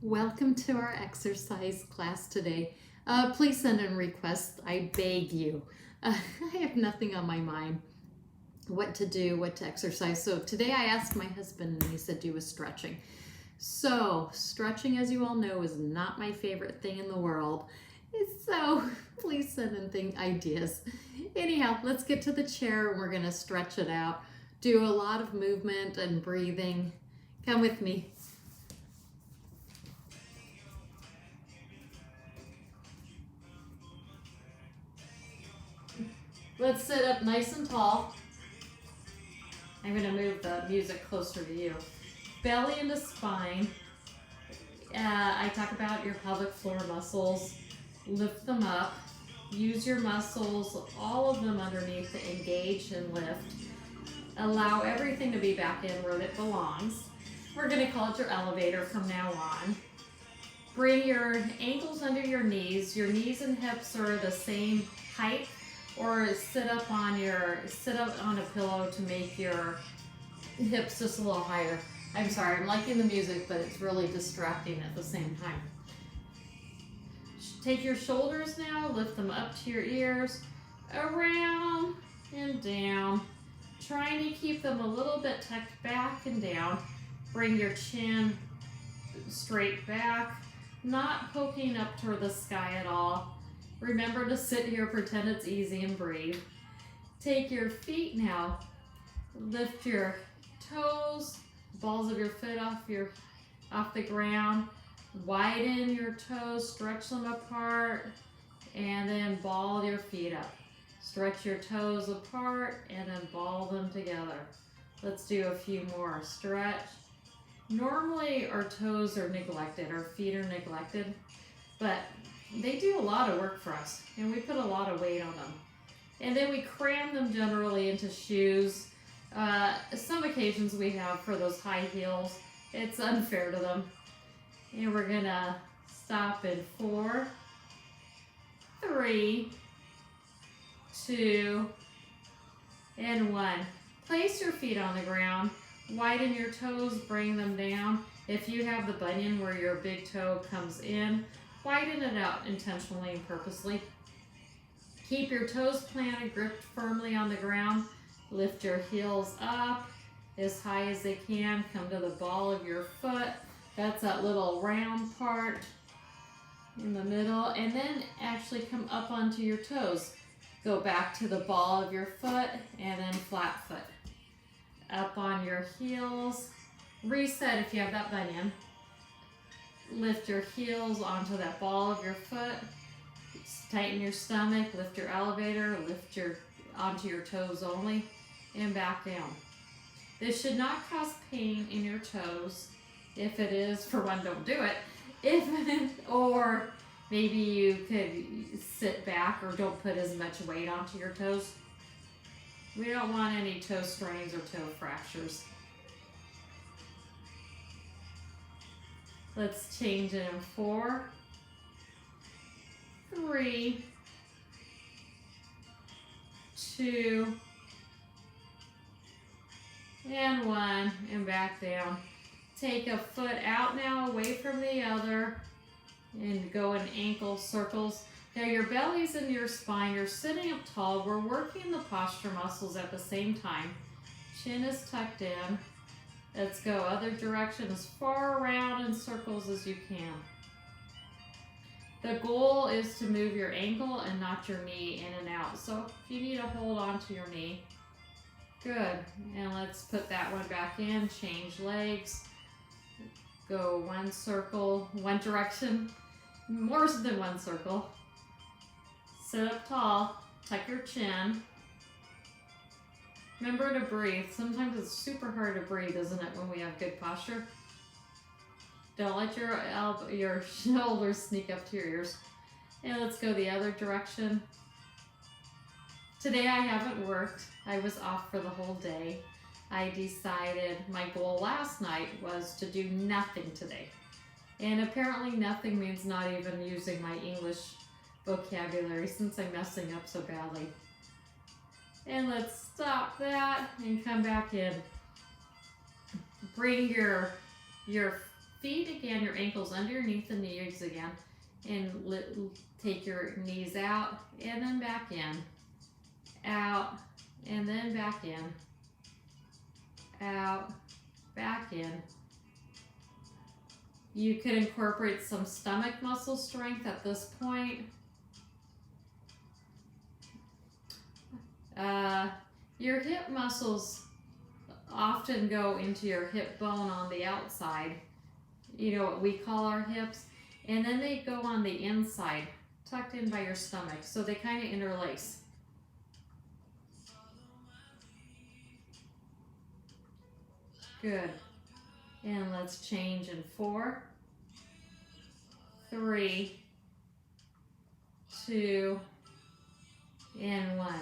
Welcome to our exercise class today. Please send in requests, I beg you. I have nothing on my mind what to do, what to exercise. So today I asked my husband and he said do a stretching. So stretching, as you all know, is not my favorite thing in the world. So please send in ideas. Anyhow, let's get to the chair and we're going to stretch it out. Do a lot of movement and breathing. Come with me. Let's sit up nice and tall. I'm going to move the music closer to you. Belly into spine. I talk about your pelvic floor muscles. Lift them up. Use your muscles, all of them underneath, to engage and lift. Allow everything to be back in where it belongs. We're going to call it your elevator from now on. Bring your ankles under your knees. Your knees and hips are the same height. Or sit up on a pillow to make your hips just a little higher. I'm sorry, I'm liking the music, but it's really distracting at the same time. Take your shoulders now, lift them up to your ears, around and down. Trying to keep them a little bit tucked back and down. Bring your chin straight back, not poking up toward the sky at all. Remember to sit here, pretend it's easy, and breathe. Take your feet now. Lift your toes, balls of your foot off the ground. Widen your toes, stretch them apart, and then ball your feet up. Stretch your toes apart, and then ball them together. Let's do a few more. Stretch. Normally our toes are neglected, our feet are neglected, but they do a lot of work for us, and we put a lot of weight on them. And then we cram them generally into shoes. Some occasions we have for those high heels. It's unfair to them. And we're gonna stop in 4, 3, 2, and 1. Place your feet on the ground. Widen your toes, bring them down. If you have the bunion where your big toe comes in, widen it out intentionally and purposely. Keep your toes planted, gripped firmly on the ground. Lift your heels up as high as they can. Come to the ball of your foot. That's that little round part in the middle. And then actually come up onto your toes. Go back to the ball of your foot and then flat foot. Up on your heels. Reset if you have that bunion. Lift your heels onto that ball of your foot. Tighten your stomach, lift your elevator, onto your toes only, and back down. This should not cause pain in your toes. If it is, for one, don't do it. Or maybe you could sit back or don't put as much weight onto your toes. We don't want any toe strains or toe fractures. Let's change it in 4, 3, 2, and 1, and back down. Take a foot out now, away from the other, and go in ankle circles. Now your belly's in your spine, you're sitting up tall. We're working the posture muscles at the same time. Chin is tucked in. Let's go other direction, as far around in circles as you can. The goal is to move your ankle and not your knee in and out. So if you need to hold on to your knee, good. And let's put that one back in, change legs. Go one circle, one direction, more than one circle. Sit up tall, tuck your chin. Remember to breathe. Sometimes it's super hard to breathe, isn't it, when we have good posture? Don't let your shoulders sneak up to your ears. And let's go the other direction. Today I haven't worked. I was off for the whole day. I decided my goal last night was to do nothing today. And apparently nothing means not even using my English vocabulary since I'm messing up so badly. And let's stop that and come back in. Bring your feet again, your ankles underneath the knees again, and take your knees out and then back in, out and then back in, out, back in. You could incorporate some stomach muscle strength at this point. Your hip muscles often go into your hip bone on the outside, you know what we call our hips, and then they go on the inside, tucked in by your stomach, so they kind of interlace. Good. And let's change in 4, 3, 2, and 1.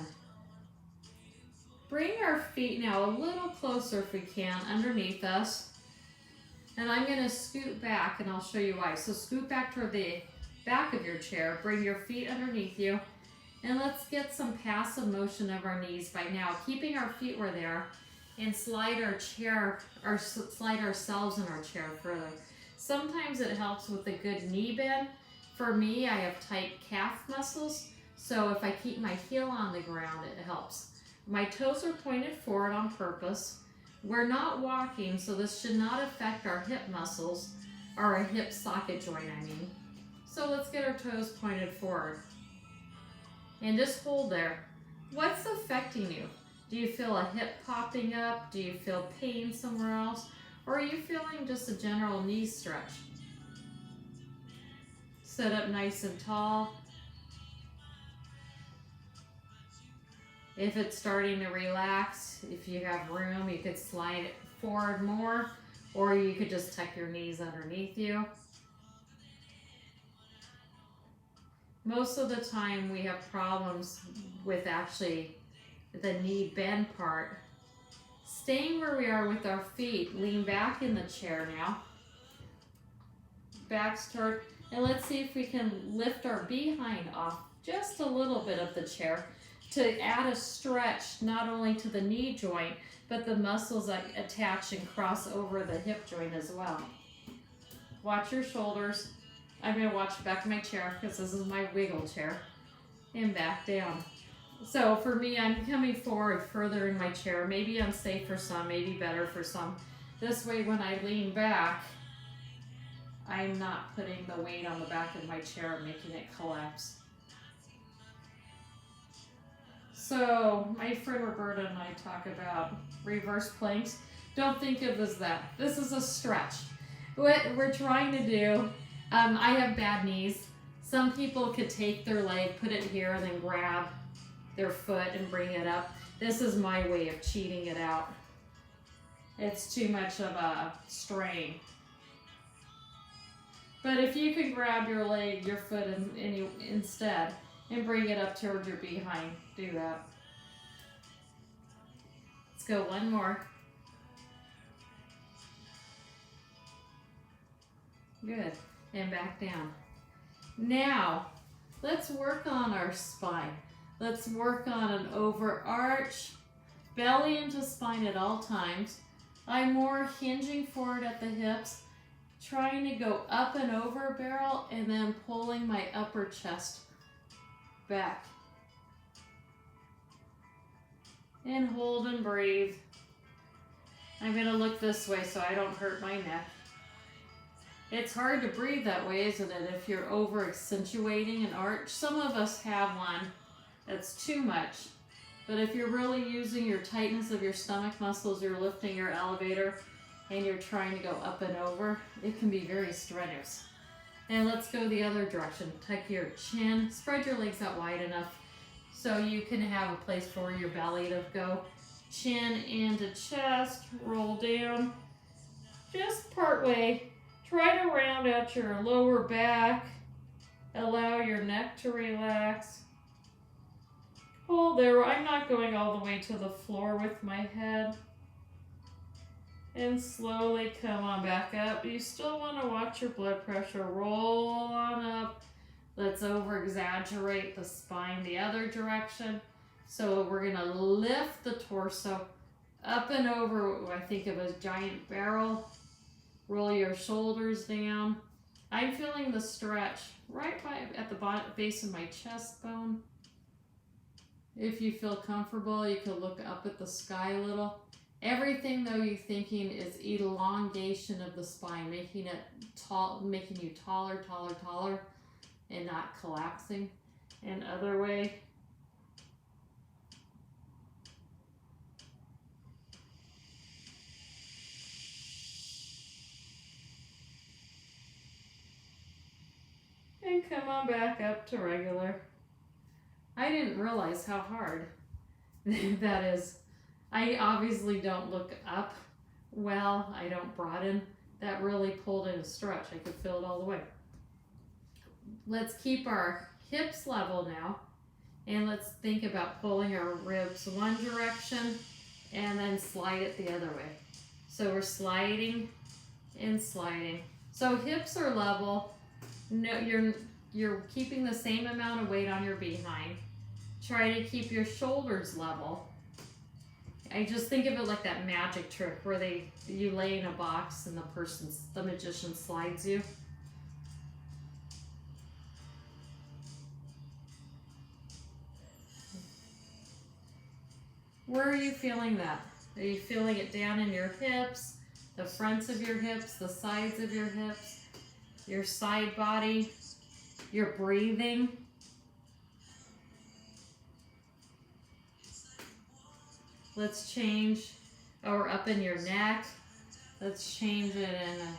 Bring our feet now a little closer if we can underneath us. And I'm going to scoot back and I'll show you why. So scoot back toward the back of your chair. Bring your feet underneath you. And let's get some passive motion of our knees by now, keeping our feet where they are, and slide our chair, or slide ourselves in our chair further. Sometimes it helps with a good knee bend. For me, I have tight calf muscles, so if I keep my heel on the ground, it helps. My toes are pointed forward on purpose. We're not walking, so this should not affect our hip muscles, or our hip socket joint, I mean. So let's get our toes pointed forward. And just hold there. What's affecting you? Do you feel a hip popping up? Do you feel pain somewhere else? Or are you feeling just a general knee stretch? Sit up nice and tall. If it's starting to relax, if you have room, you could slide it forward more, or you could just tuck your knees underneath you. Most of the time we have problems with actually the knee bend part. Staying where we are with our feet, lean back in the chair now. Backs toward, and let's see if we can lift our behind off just a little bit of the chair to add a stretch not only to the knee joint, but the muscles that attach and cross over the hip joint as well. Watch your shoulders. I'm going to watch the back of my chair because this is my wiggle chair. And back down. So for me, I'm coming forward further in my chair. Maybe unsafe for some, maybe better for some. This way when I lean back, I'm not putting the weight on the back of my chair and making it collapse. So my friend Roberta and I talk about reverse planks. Don't think of it as that. This is a stretch. What we're trying to do, I have bad knees. Some people could take their leg, put it here, and then grab their foot and bring it up. This is my way of cheating it out. It's too much of a strain. But if you can grab your leg, your foot instead, and bring it up towards your behind, do that. Let's go one more. Good. And back down. Now, let's work on our spine. Let's work on an overarch, belly into spine at all times. I'm more hinging forward at the hips, trying to go up and over barrel, and then pulling my upper chest back. And hold and breathe. I'm going to look this way so I don't hurt my neck. It's hard to breathe that way, isn't it, if you're over accentuating an arch? Some of us have one that's too much. But if you're really using your tightness of your stomach muscles, you're lifting your elevator, and you're trying to go up and over, it can be very strenuous. And let's go the other direction. Tuck your chin, spread your legs out wide enough so you can have a place for your belly to go. Chin into chest, roll down, just part way. Try to round out your lower back. Allow your neck to relax. Hold there. I'm not going all the way to the floor with my head. And slowly come on back up. You still want to watch your blood pressure. Roll on up. Let's over-exaggerate the spine the other direction. So we're going to lift the torso up and over what I think of as giant barrel. Roll your shoulders down. I'm feeling the stretch right at the base of my chest bone. If you feel comfortable, you can look up at the sky a little. Everything though you're thinking is elongation of the spine, making it tall, making you taller, taller, taller, and not collapsing. And other way. And come on back up to regular. I didn't realize how hard that is. I obviously don't look up well. I don't broaden. That really pulled in a stretch. I could feel it all the way. Let's keep our hips level now. And let's think about pulling our ribs one direction and then slide it the other way. So we're sliding and sliding. So hips are level. No, you're keeping the same amount of weight on your behind. Try to keep your shoulders level. I just think of it like that magic trick where you lay in a box and the magician slides you. Where are you feeling that? Are you feeling it down in your hips, the fronts of your hips, the sides of your hips, your side body, your breathing? Let's change, or up in your neck. Let's change it in a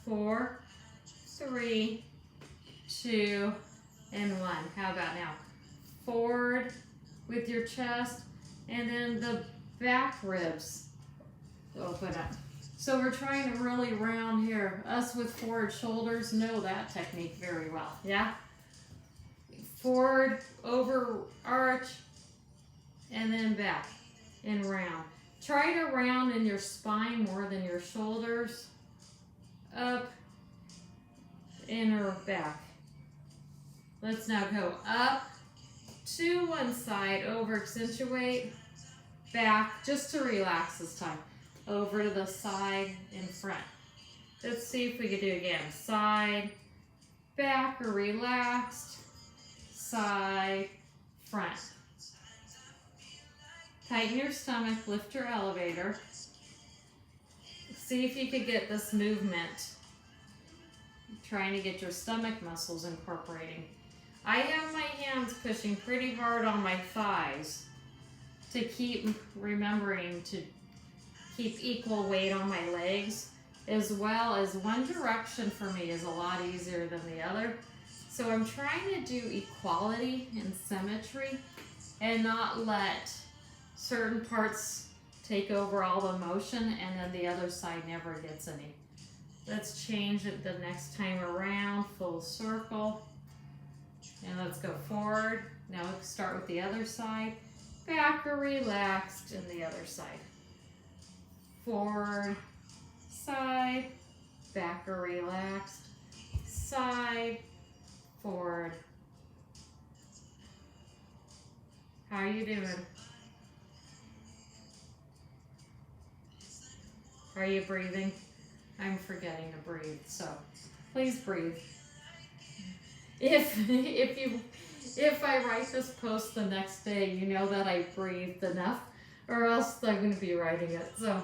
4, 3, 2, and 1. How about now? Forward with your chest, and then the back ribs open up. So we're trying to really round here. Us with forward shoulders know that technique very well, yeah? Forward, over, arch, and then back and round. Try to round in your spine more than your shoulders. Up, inner, back. Let's now go up to one side, over accentuate, back, just to relax this time. Over to the side and front. Let's see if we can do it again. Side, back, or relaxed, side, front. Tighten your stomach, lift your elevator. See if you could get this movement. Trying to get your stomach muscles incorporating. I have my hands pushing pretty hard on my thighs to keep remembering to keep equal weight on my legs, as well as one direction for me is a lot easier than the other. So I'm trying to do equality and symmetry and not let certain parts take over all the motion and then the other side never gets any. Let's change it the next time around, full circle. And let's go forward. Now let's start with the other side. Back or relaxed and the other side. Forward, side, back or relaxed, side, forward. How are you doing? Are you breathing? I'm forgetting to breathe, so please breathe. If I write this post the next day, you know that I breathed enough, or else I'm going to be writing it. So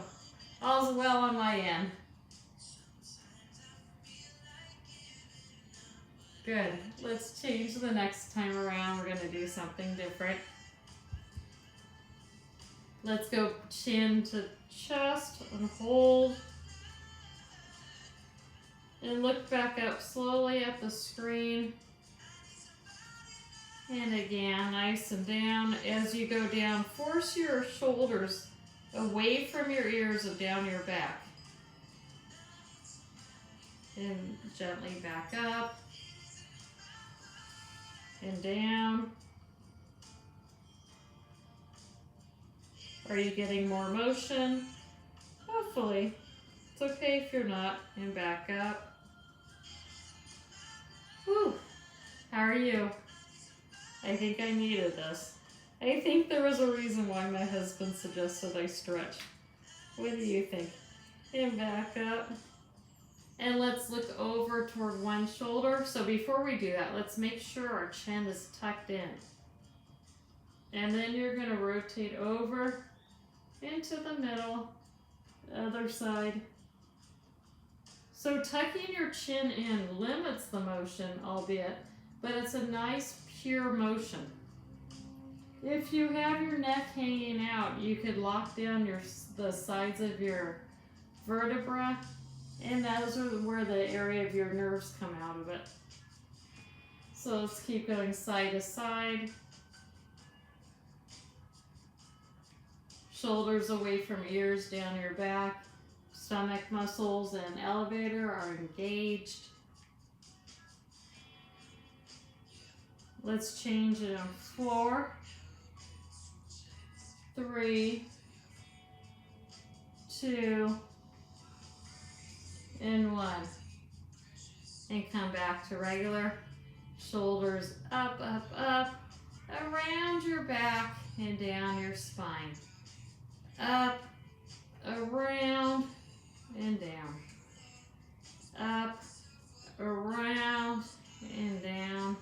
all's well on my end. Good. Let's change the next time around. We're going to do something different. Let's go chin to chest and hold. And look back up slowly at the screen. And again, nice and down. As you go down, force your shoulders away from your ears and down your back. And gently back up. And down. Are you getting more motion? Hopefully. It's okay if you're not. And back up. Whew. How are you? I think I needed this. I think there was a reason why my husband suggested I stretch. What do you think? And back up. And let's look over toward one shoulder. So before we do that, let's make sure our chin is tucked in. And then you're going to rotate over into the middle, other side. So tucking your chin in limits the motion, albeit, but it's a nice pure motion. If you have your neck hanging out, you could lock down the sides of your vertebra, and those are where the area of your nerves come out of it. So let's keep going side to side. Shoulders away from ears, down your back. Stomach muscles and elevator are engaged. Let's change it on 4, 3, 2, and 1. And come back to regular. Shoulders up, up, up, around your back and down your spine. Up, around, and down. Up, around, and down.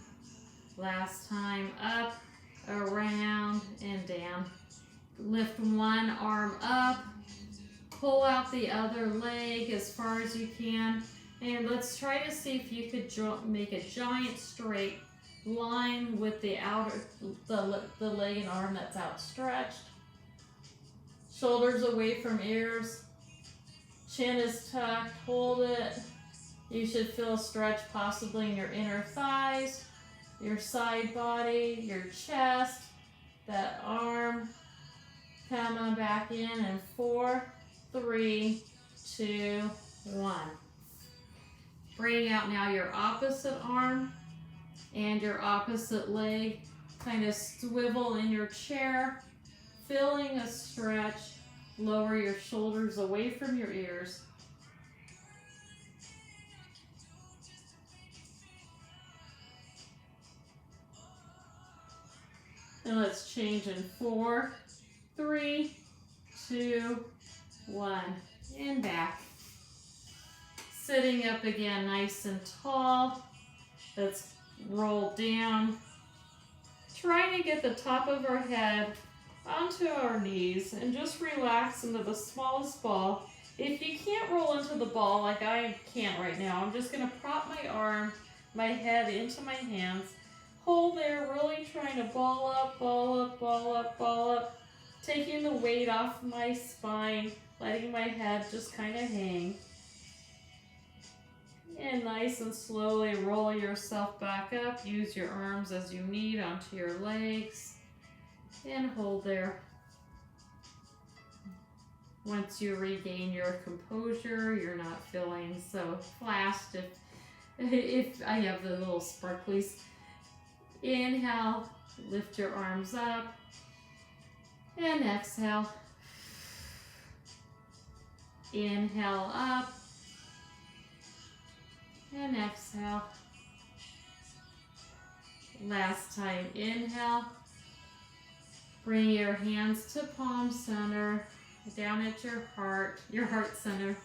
Last time, up, around, and down. Lift one arm up, pull out the other leg as far as you can, and let's try to see if you could make a giant straight line with the leg and arm that's outstretched. Shoulders away from ears. Chin is tucked. Hold it. You should feel a stretch possibly in your inner thighs, your side body, your chest, that arm. Come on back in, and 4, 3, 2, 1. Bring out now your opposite arm and your opposite leg. Kind of swivel in your chair, feeling a stretch. Lower your shoulders away from your ears. And let's change in 4, 3, 2, 1, and back. Sitting up again nice and tall. Let's roll down. Try to get the top of our head onto our knees and just relax into the smallest ball. If you can't roll into the ball like I can't right now, I'm just going to prop my arm, my head into my hands. Hold there, really trying to ball up, ball up, ball up, ball up. Taking the weight off my spine, letting my head just kind of hang. And nice and slowly roll yourself back up. Use your arms as you need onto your legs. And hold there. Once you regain your composure, you're not feeling so flashed. If I have the little sparklies. Inhale, lift your arms up. And exhale. Inhale up. And exhale. Last time, inhale. Bring your hands to palm center, down at your heart center,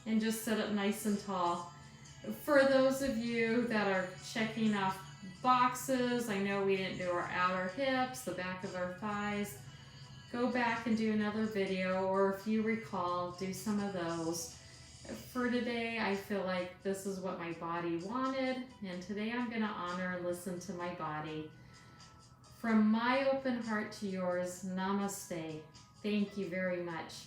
and just sit up nice and tall. For those of you that are checking off boxes, I know we didn't do our outer hips, the back of our thighs. Go back and do another video, or if you recall, do some of those. For today, I feel like this is what my body wanted, and today I'm going to honor and listen to my body. From my open heart to yours, namaste. Thank you very much.